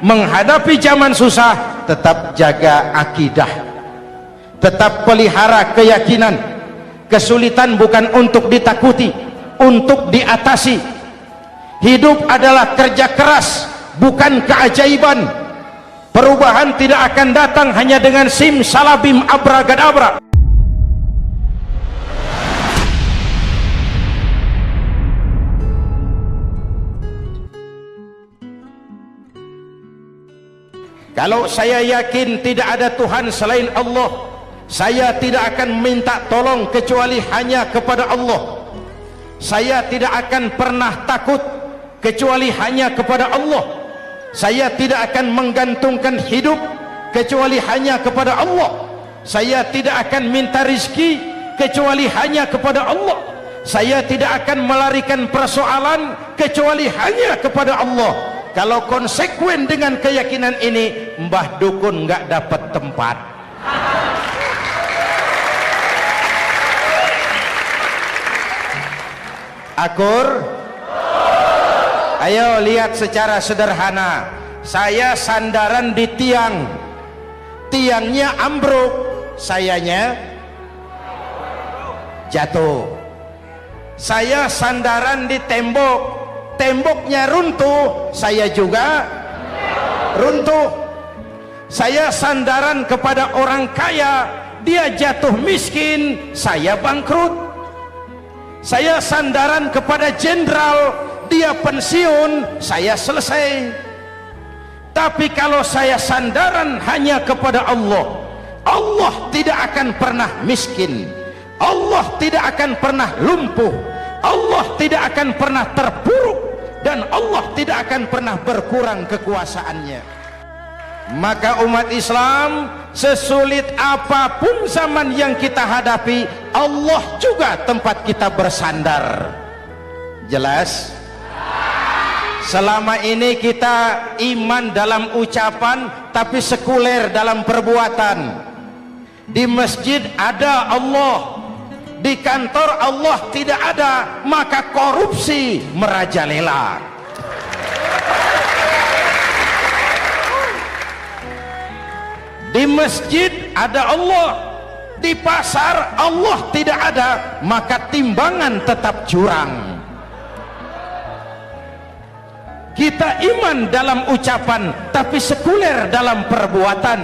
Menghadapi zaman susah, tetap jaga akidah, tetap pelihara keyakinan. Kesulitan bukan untuk ditakuti, untuk diatasi. Hidup adalah kerja keras, bukan keajaiban. Perubahan tidak akan datang hanya dengan simsalabim abragadabra. Kalau saya yakin tidak ada Tuhan selain Allah, saya tidak akan minta tolong kecuali hanya kepada Allah. Saya tidak akan pernah takut kecuali hanya kepada Allah. Saya tidak akan menggantungkan hidup kecuali hanya kepada Allah. Saya tidak akan minta rizki kecuali hanya kepada Allah. Saya tidak akan melarikan persoalan kecuali hanya kepada Allah. Kalau konsekuen dengan keyakinan ini, Mbah Dukun nggak dapat tempat. Akur, ayo lihat secara sederhana. Saya sandaran di tiang, tiangnya ambruk, sayanya jatuh. Saya sandaran di tembok, temboknya runtuh, saya juga runtuh. Saya sandaran kepada orang kaya, dia jatuh miskin, saya bangkrut. Saya sandaran kepada jenderal, dia pensiun, saya selesai. Tapi kalau saya sandaran hanya kepada Allah, Allah tidak akan pernah miskin, Allah tidak akan pernah lumpuh, Allah tidak akan pernah terpuruk, dan Allah tidak akan pernah berkurang kekuasaannya. Maka umat Islam, sesulit apapun zaman yang kita hadapi, Allah juga tempat kita bersandar. Jelas? Selama ini kita iman dalam ucapan, tapi sekuler dalam perbuatan. Di masjid ada Allah, di kantor Allah tidak ada, maka korupsi merajalela. Di masjid ada Allah, di pasar Allah tidak ada, maka timbangan tetap curang. Kita iman dalam ucapan, tapi sekuler dalam perbuatan.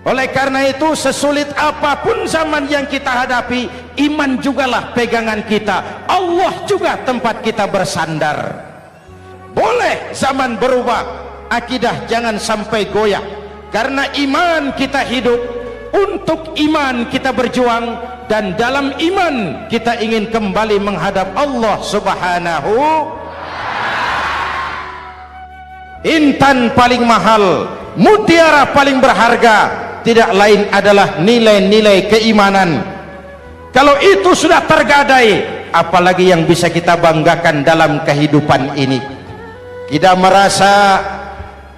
Oleh karena itu, sesulit apapun zaman yang kita hadapi, iman jugalah pegangan kita, Allah juga tempat kita bersandar. Boleh zaman berubah, akidah jangan sampai goyah. Karena iman kita hidup, untuk iman kita berjuang, dan dalam iman kita ingin kembali menghadap Allah Subhanahu. Intan paling mahal, mutiara paling berharga, tidak lain adalah nilai-nilai keimanan. Kalau itu sudah tergadai, apalagi yang bisa kita banggakan dalam kehidupan ini? Kita merasa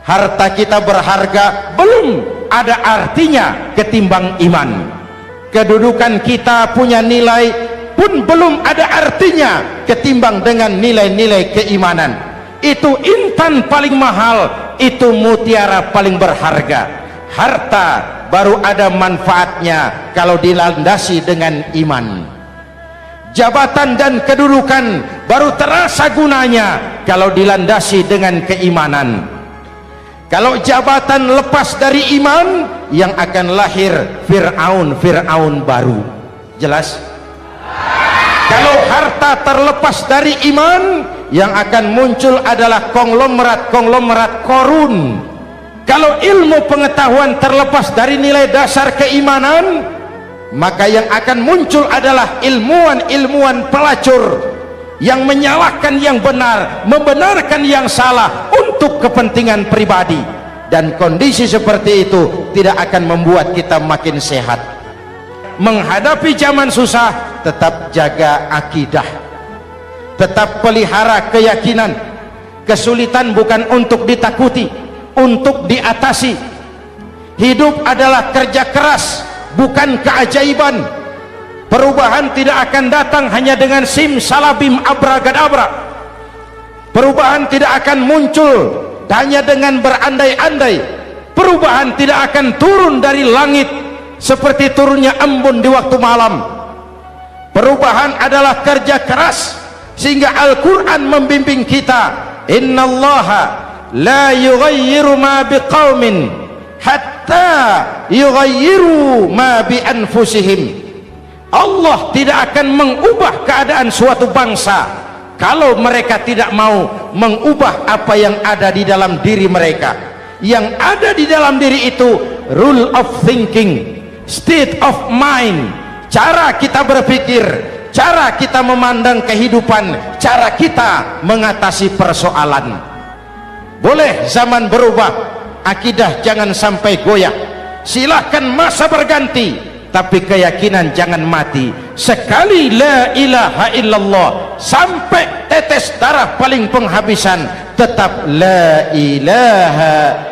harta kita berharga, belum ada artinya ketimbang iman. Kedudukan kita punya nilai pun belum ada artinya ketimbang dengan nilai-nilai keimanan. Itu intan paling mahal, itu mutiara paling berharga. Harta baru ada manfaatnya kalau dilandasi dengan iman. Jabatan dan kedudukan baru terasa gunanya kalau dilandasi dengan keimanan. Kalau jabatan lepas dari iman, yang akan lahir Fir'aun baru. Jelas? Kalau harta terlepas dari iman, yang akan muncul adalah konglomerat korun. Kalau ilmu pengetahuan terlepas dari nilai dasar keimanan, maka yang akan muncul adalah ilmuwan pelacur yang menyalahkan yang benar, membenarkan yang salah untuk kepentingan pribadi. Dan kondisi seperti itu tidak akan membuat kita makin sehat. Menghadapi zaman susah, tetap jaga akidah, tetap pelihara keyakinan. Kesulitan bukan untuk ditakuti, untuk diatasi. Hidup adalah kerja keras, bukan keajaiban. Perubahan tidak akan datang hanya dengan simsalabim abragadabra. Perubahan tidak akan muncul hanya dengan berandai-andai. Perubahan tidak akan turun dari langit seperti turunnya embun di waktu malam. Perubahan adalah kerja keras, sehingga Al-Quran membimbing kita, innallaha la yughayyiru ma biqaumin hatta yughayyiru ma bi anfusihim. Allah tidak akan mengubah keadaan suatu bangsa kalau mereka tidak mau mengubah apa yang ada di dalam diri mereka. Yang ada di dalam diri itu rule of thinking, state of mind, cara kita berpikir, cara kita memandang kehidupan, cara kita mengatasi persoalan. Boleh zaman berubah, akidah jangan sampai goyah. Silahkan masa berganti, tapi keyakinan jangan mati. Sekali la ilaha illallah sampai tetes darah paling penghabisan, tetap la ilaha